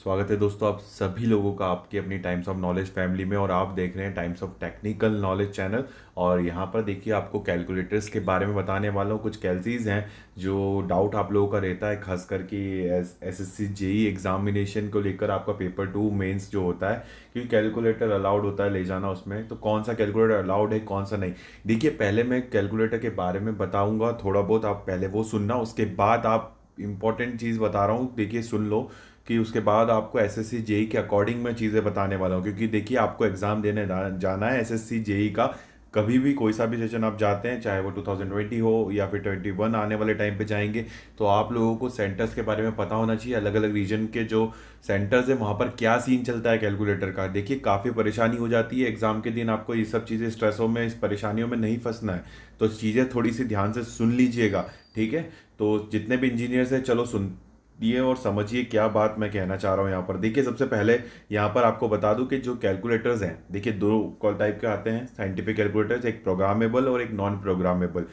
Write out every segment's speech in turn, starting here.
स्वागत है दोस्तों आप सभी लोगों का आपकी अपनी टाइम्स ऑफ नॉलेज फैमिली में। और आप देख रहे हैं times of technical knowledge channel. और यहाँ पर देखिए आपको कैलकुलेटर्स के बारे में बताने वाला हूँ। कुछ कैलसीज हैं जो डाउट आप लोगों का रहता है, खास करके एसएससी जेई एग्जामिनेशन को लेकर। आपका पेपर 2 मेंस जो होता है, क्योंकि कैलकुलेटर अलाउड होता है ले जाना उसमें, तो कौन सा कैलकुलेटर अलाउड है कौन सा नहीं। देखिए पहले मैं कैलकुलेटर के बारे में बताऊंगा थोड़ा बहुत, आप पहले वो सुनना, उसके बाद आप इंपॉर्टेंट चीज़ बता रहा हूँ, देखिए सुन लो। कि उसके बाद आपको एसएससी जेई के अकॉर्डिंग मैं चीज़ें बताने वाला हूँ, क्योंकि देखिए आपको एग्जाम देने जाना है एसएससी जेई का। कभी भी कोई सा भी सेशन आप जाते हैं, चाहे वो 2020 हो या फिर 21 आने वाले टाइम पे जाएंगे, तो आप लोगों को सेंटर्स के बारे में पता होना चाहिए। अलग अलग रीजन के जो सेंटर्स है वहाँ पर क्या सीन चलता है कैलकुलेटर का। देखिए काफ़ी परेशानी हो जाती है एग्जाम के दिन, आपको ये सब चीज़ें स्ट्रेसों में, इस परेशानियों में नहीं फंसना है। तो चीज़ें थोड़ी सी ध्यान से सुन लीजिएगा, ठीक है। तो जितने भी इंजीनियर्स हैं चलो सुन ये और समझिए क्या बात मैं कहना चाह रहा हूँ यहाँ पर। देखिए सबसे पहले यहाँ पर आपको बता दूं कि जो कैलकुलेटर्स हैं, देखिए दो कॉल टाइप के आते हैं साइंटिफिक कैलकुलेटर्स, एक प्रोग्रामेबल और एक नॉन प्रोग्रामेबल।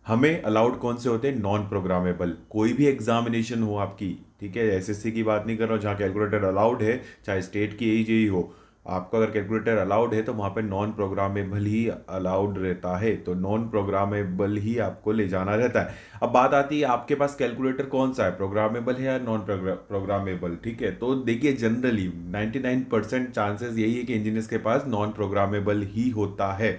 हमें अलाउड कौन से होते हैं? Non programmable. कोई भी एग्जामिनेशन हो आपकी, ठीक है, एसएससी की बात नहीं कर रहा हूँ, जहाँ कैलकुलेटर अलाउड है, चाहे स्टेट की एजेई हो, आपका अगर कैलकुलेटर अलाउड है तो वहाँ पे नॉन प्रोग्रामेबल ही अलाउड रहता है। तो नॉन प्रोग्रामेबल ही आपको ले जाना रहता है। अब बात आती है आपके पास कैलकुलेटर कौन सा है, प्रोग्रामेबल है या नॉन प्रोग्रामेबल, ठीक है। तो देखिए जनरली 99% चांसेस यही है कि इंजीनियर्स के पास नॉन प्रोग्रामेबल ही होता है,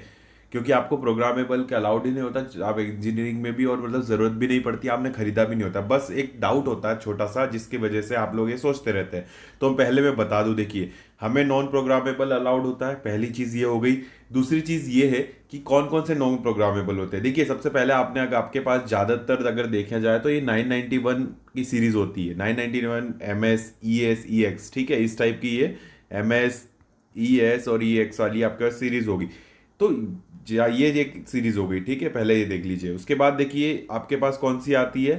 क्योंकि आपको प्रोग्रामेबल के अलाउड ही नहीं होता आप इंजीनियरिंग में भी, और मतलब ज़रूरत भी नहीं पड़ती, आपने खरीदा भी नहीं होता। बस एक डाउट होता है छोटा सा, जिसकी वजह से आप लोग ये सोचते रहते हैं। तो पहले मैं बता दूं, देखिए हमें नॉन प्रोग्रामेबल अलाउड होता है, पहली चीज़ ये हो गई। दूसरी चीज़ ये है कि कौन कौन से नॉन प्रोग्रामेबल होते हैं। देखिए सबसे पहले आपने, अगर आपके पास ज़्यादातर अगर देखा जाए तो ये 991 की सीरीज़ होती है, 991 M S E S E X, ठीक है, इस टाइप की ये एम एस ई एस और ई एक्स वाली आपके पास सीरीज़ होगी। तो ये एक सीरीज हो गई, ठीक है, पहले ये देख लीजिए। उसके बाद देखिए आपके पास कौन सी आती है,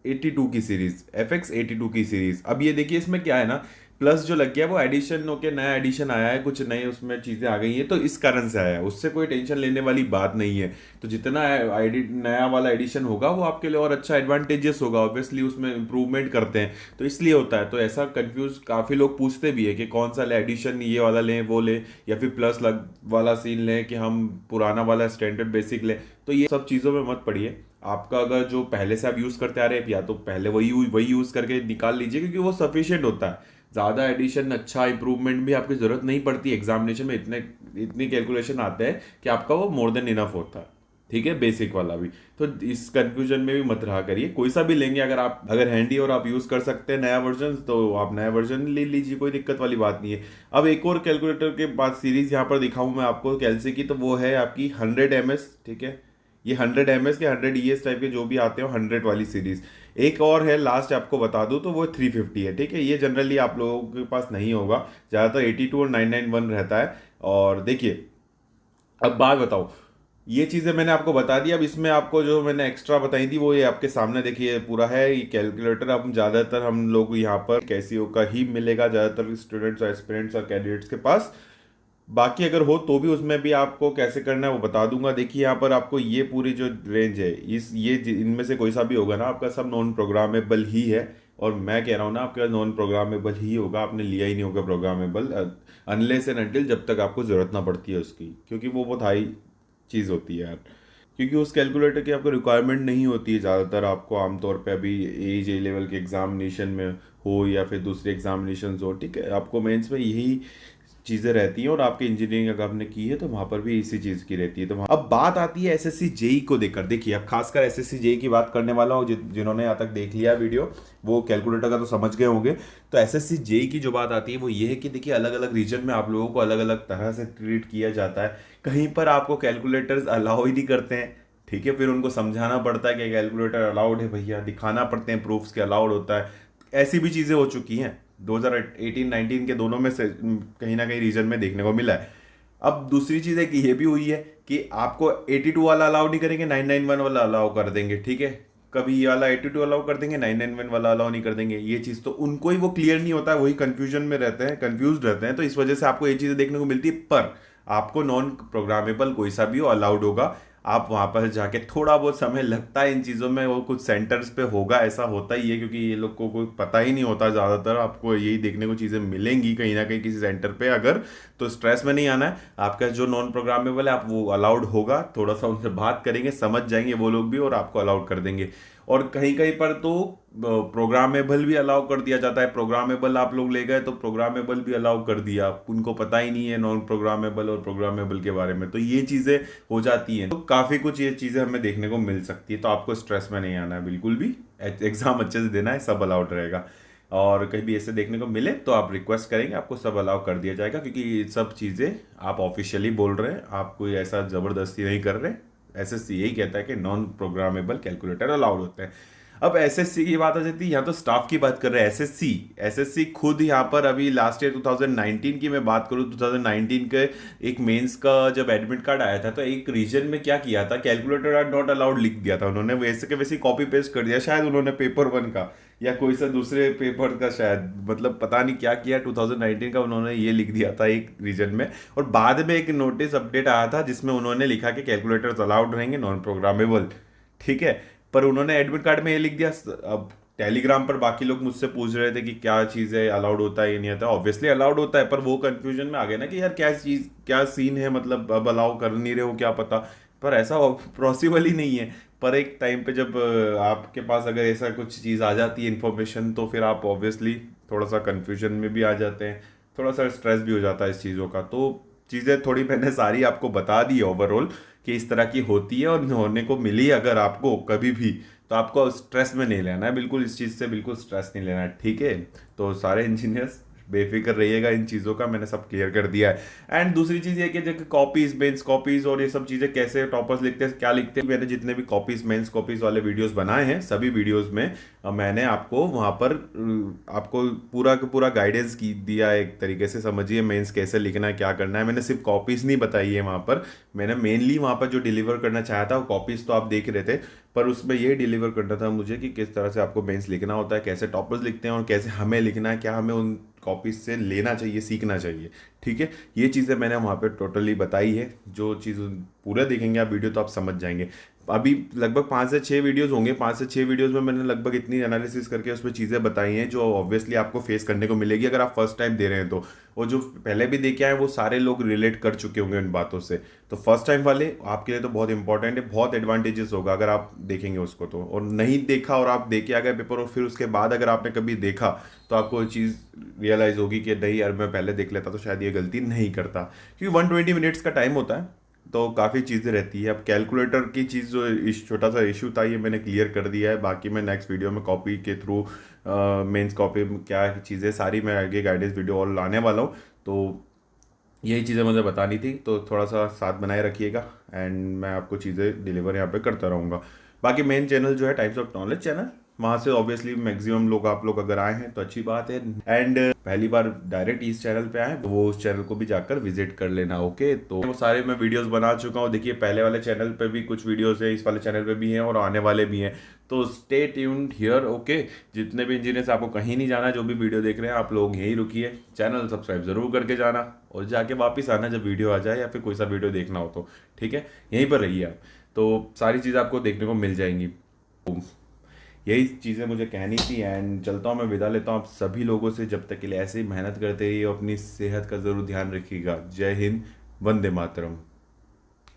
82 की सीरीज, एफ एक्स 82 की सीरीज। अब ये देखिए इसमें क्या है ना, प्लस जो लग गया वो एडिशन होके नया एडिशन आया है, कुछ नए उसमें चीज़ें आ गई हैं, तो इस कारण से आया है, उससे कोई टेंशन लेने वाली बात नहीं है। तो जितना नया वाला एडिशन होगा वो आपके लिए और अच्छा एडवांटेजेस होगा, ऑब्वियसली उसमें इंप्रूवमेंट करते हैं तो इसलिए होता है। तो ऐसा कंफ्यूज काफ़ी लोग पूछते भी है कि कौन सा एडिशन, ये वाला लें वो लें, या फिर प्लस लग वाला सीन लें कि हम पुराना वाला स्टैंडर्ड बेसिक लें। तो ये सब चीज़ों में मत पड़िए। आपका अगर जो पहले से आप यूज़ करते आ रहे हैं, या तो पहले वही यूज़ करके निकाल लीजिए, क्योंकि वो सफिशियंट होता है। ज़्यादा एडिशन, अच्छा इंप्रूवमेंट भी आपकी ज़रूरत नहीं पड़ती। एग्जामिनेशन में इतनी कैलकुलेशन आते हैं कि आपका वो मोर देन इनफ होता है, ठीक है, बेसिक वाला भी। तो इस कंफ्यूजन में भी मत रहा करिए, कोई सा भी लेंगे अगर आप, अगर हैंडी और आप यूज़ कर सकते हैं नया वर्जन, तो आप नया वर्जन ले लीजिए, कोई दिक्कत वाली बात नहीं है। अब एक और कैलकुलेटर के बाद सीरीज़ यहाँ पर दिखाऊँ मैं आपको कैलसी की, तो वो है आपकी 100 ms, ठीक है। ये 100 ms के 100 ES टाइप के जो भी आते हो 100 वाली सीरीज। एक और है लास्ट आपको बता दूं, तो वो 350 है, ठीक है। ये जनरली आप लोगों के पास नहीं होगा, ज़्यादातर 82 और 991 रहता है। और देखिए अब बात बताओ, ये चीज़ें मैंने आपको बता दी। अब इसमें आपको जो मैंने एक्स्ट्रा बताई थी वो ये आपके सामने देखिए पूरा है ये कैलकुलेटर। अब ज़्यादातर हम लोग यहाँ पर कैसीओ का ही मिलेगा ज़्यादातर स्टूडेंट्स और एस्पिरेंट्स और कैंडिडेट्स के पास। बाकी अगर हो तो भी उसमें भी आपको कैसे करना है वो बता दूंगा। देखिए यहाँ पर आपको ये पूरी जो रेंज है, इनमें से कोई सा भी होगा ना, आपका सब नॉन प्रोग्रामेबल ही है। और मैं कह रहा हूँ ना, आपका नॉन प्रोग्रामेबल ही होगा, आपने लिया ही नहीं होगा प्रोग्रामेबल, अनलेस एंड अनटिल जब तक आपको ज़रूरत ना पड़ती है उसकी, क्योंकि वो बहुत हाई चीज़ होती है यार। क्योंकि उस कैलकुलेटर की आपको रिक्वायरमेंट नहीं होती है ज़्यादातर, आपको आमतौर पे अभी एज ए लेवल के एग्जामिनेशन में हो या फिर दूसरे एग्जामिनेशन हो, ठीक है, आपको मेंस में यही चीज़ें रहती हैं। और आपकी इंजीनियरिंग अगर आपने की है तो वहाँ पर भी इसी चीज़ की रहती है। तो अब बात आती है एसएससी जेई को देखकर। देखिए अब खासकर एसएससी जेई की बात करने वाला हूँ, जिन्होंने यहाँ तक देख लिया वीडियो वो कैलकुलेटर का तो समझ गए होंगे। तो एसएससी जेई की जो बात आती है वो ये है कि देखिए अलग अलग रीजन में आप लोगों को अलग अलग तरह से ट्रीट किया जाता है। कहीं पर आपको कैलकुलेटर्स अलाउ ही नहीं करते हैं, ठीक है, फिर उनको समझाना पड़ता है कि कैलकुलेटर अलाउड है भैया, दिखाना पड़ते हैं प्रूफ्स के अलाउड होता है। ऐसी भी चीज़ें हो चुकी हैं 2018-19 के दोनों में से कहीं ना कहीं रीजन में देखने को मिला है। अब दूसरी चीज़ है कि ये भी हुई है कि आपको 82 वाला अलाउ नहीं करेंगे, 991 वाला अलाउ कर देंगे, ठीक है। कभी ये वाला 82 अलाउ कर देंगे, 991 वाला अलाउ नहीं कर देंगे। ये चीज़ तो उनको ही वो क्लियर नहीं होता है, वही कंफ्यूजन में रहते हैं, कंफ्यूज रहते हैं। तो इस वजह से आपको ये चीज़ें देखने को मिलती है। पर आपको नॉन प्रोग्रामेबल कोई सा भी हो अलाउड होगा। आप वहाँ पर जाके थोड़ा बहुत समय लगता है इन चीज़ों में, वो कुछ सेंटर्स पे होगा, ऐसा होता ही है क्योंकि ये लोग को कोई पता ही नहीं होता, ज़्यादातर आपको यही देखने को चीज़ें मिलेंगी कहीं ना कहीं किसी सेंटर पे अगर। तो स्ट्रेस में नहीं आना है, आपका जो नॉन प्रोग्रामेबल है आप वो अलाउड होगा, थोड़ा सा उनसे बात करेंगे, समझ जाएंगे वो लोग भी और आपको अलाउड कर देंगे। और कहीं कहीं पर तो प्रोग्रामेबल भी अलाउ कर दिया जाता है, प्रोग्रामेबल आप लोग ले गए तो प्रोग्रामेबल भी अलाउ कर दिया, उनको पता ही नहीं है नॉन प्रोग्रामेबल और प्रोग्रामेबल के बारे में, तो ये चीज़ें हो जाती हैं। तो काफ़ी कुछ ये चीज़ें हमें देखने को मिल सकती है, तो आपको स्ट्रेस में नहीं आना है बिल्कुल भी, एग्जाम अच्छे से देना है, सब अलाउड रहेगा। और कहीं भी ऐसे देखने को मिले तो आप रिक्वेस्ट करेंगे, आपको सब अलाउ कर दिया जाएगा, क्योंकि ये सब चीज़ें आप ऑफिशियली बोल रहे हैं, आप कोई ऐसा ज़बरदस्ती नहीं कर रहे। एसएससी यही कहता है कि नॉन प्रोग्रामेबल कैलकुलेटर अलाउड होते हैं। अब एसएससी की बात आ जाती है, यहाँ तो स्टाफ की बात कर रहे हैं। एसएससी एसएससी खुद यहाँ पर अभी लास्ट ईयर 2019 की मैं बात करूँ, 2019 के एक मेंस का जब एडमिट कार्ड आया था तो एक रीजन में क्या किया था, कैलकुलेटर आर नॉट अलाउड लिख दिया था उन्होंने, वैसे के वैसे कॉपी पेस्ट कर दिया, शायद उन्होंने पेपर वन का या कोई सा दूसरे पेपर का, शायद मतलब पता नहीं क्या किया, 2019 का उन्होंने ये लिख दिया था एक रीजन में। और बाद में एक नोटिस अपडेट आया था जिसमें उन्होंने लिखा कि कैलकुलेटर्स अलाउड रहेंगे, नॉन प्रोग्रामेबल, ठीक है। पर उन्होंने एडमिट कार्ड में ये लिख दिया। अब टेलीग्राम पर बाकी लोग मुझसे पूछ रहे थे कि क्या चीज़ है, अलाउड होता है या नहीं होता, ऑब्वियसली अलाउड होता है, पर वो कंफ्यूजन में आ गए ना कि यार क्या चीज़, क्या सीन है, मतलब अब अलाउ कर नहीं रहे हो क्या पता। पर ऐसा पॉसिबल ही नहीं है। पर एक टाइम पे जब आपके पास अगर ऐसा कुछ चीज़ आ जाती है इन्फॉर्मेशन, तो फिर आप ऑब्वियसली थोड़ा सा कन्फ्यूजन में भी आ जाते हैं, थोड़ा सा स्ट्रेस भी हो जाता है इस चीज़ों का। तो चीज़ें थोड़ी मैंने सारी आपको बता दी है ओवरऑल कि इस तरह की होती है, और होने को मिली अगर आपको कभी भी, तो आपको स्ट्रेस में नहीं लेना है, बिल्कुल इस चीज़ से बिल्कुल स्ट्रेस नहीं लेना है, ठीक है। तो सारे इंजीनियर्स बेफिक्र रहिएगा, इन चीज़ों का मैंने सब क्लियर कर दिया है। एंड दूसरी चीज़ ये कि जो कॉपीज मेंस कॉपीज और ये सब चीज़ें कैसे टॉपर्स लिखते हैं, क्या लिखते हैं, मैंने जितने भी कॉपीज मेंस कॉपीज वाले वीडियोस बनाए हैं, सभी वीडियोस में मैंने आपको वहाँ पर आपको पूरा का पूरा गाइडेंस की दिया है, एक तरीके से समझिए मेंस कैसे लिखना है, क्या करना है। मैंने सिर्फ कॉपीज नहीं बताई है वहाँ पर, मैंने मेनली वहाँ पर जो डिलीवर करना चाहा था वो कॉपीज तो आप देख रहे थे, पर उसमें ये डिलीवर करना था मुझे कि किस तरह से आपको मेंस लिखना होता है, कैसे टॉपर्स लिखते हैं और कैसे हमें लिखना है, क्या हमें उन कॉपीज से लेना चाहिए, सीखना चाहिए, ठीक है। ये चीज़ें मैंने वहाँ पे टोटली बताई है। जो चीज़ पूरा देखेंगे आप वीडियो तो आप समझ जाएंगे। अभी लगभग 5 से 6 वीडियोस होंगे, 5 से 6 वीडियोस में मैंने लगभग इतनी एनालिसिस करके उसमें चीज़ें बताई हैं जो ऑब्वियसली आपको फेस करने को मिलेगी अगर आप फर्स्ट टाइम दे रहे हैं तो। और जो पहले भी देखे आए वो सारे लोग रिलेट कर चुके होंगे उन बातों से। तो फर्स्ट टाइम वाले आपके लिए तो बहुत इंपॉर्टेंट है, बहुत एडवांटेजेस होगा अगर आप देखेंगे उसको तो। और नहीं देखा और आप देखे आ गए पेपर और फिर उसके बाद अगर आपने कभी देखा तो आपको ये चीज़ रियलाइज़ होगी कि नहीं यार मैं पहले देख लेता तो शायद ये गलती नहीं करता, क्योंकि 120 मिनट्स का टाइम होता है तो काफ़ी चीज़ें रहती है। अब कैलकुलेटर की चीज़ जो छोटा सा इशू था ये मैंने क्लियर कर दिया है, बाकी मैं नेक्स्ट वीडियो में कॉपी के थ्रू मेंस कॉपी में क्या चीज़ें सारी मैं आगे गाइडेंस वीडियो और लाने वाला हूँ। तो यही चीज़ें मुझे बतानी थी, तो थोड़ा सा साथ बनाए रखिएगा एंड मैं आपको चीज़ें डिलीवर यहाँ पे करता रहूँगा। बाकी मेन चैनल जो है टाइप्स ऑफ नॉलेज चैनल, वहाँ से ऑब्वियसली मैक्सिमम लोग आप लोग अगर आए हैं तो अच्छी बात है। एंड पहली बार डायरेक्ट इस चैनल पे आए तो वो उस चैनल को भी जाकर विजिट कर लेना, ओके। तो वो सारे मैं वीडियोस बना चुका हूँ, देखिए पहले वाले चैनल पे भी कुछ वीडियोस है, इस वाले चैनल पे भी हैं और आने वाले भी हैं। तो स्टे ट्यून्ड हियर, ओके। जितने भी इंजीनियर्स, आपको कहीं नहीं जाना, जो भी वीडियो देख रहे हैं आप लोग यहीं रुकिए, चैनल सब्सक्राइब जरूर करके जाना और जाके वापस आना जब वीडियो आ जाए या फिर कोई सा वीडियो देखना हो तो, ठीक है। यहीं पर रहिए आप, तो सारी चीज़ आपको देखने को मिल जाएंगी। तो यही चीज़ें मुझे कहनी थी एंड चलता हूँ, मैं विदा लेता हूँ आप सभी लोगों से। जब तक के लिए ऐसे ही मेहनत करते रहिए, अपनी सेहत का ज़रूर ध्यान रखिएगा। जय हिंद, वंदे मातरम।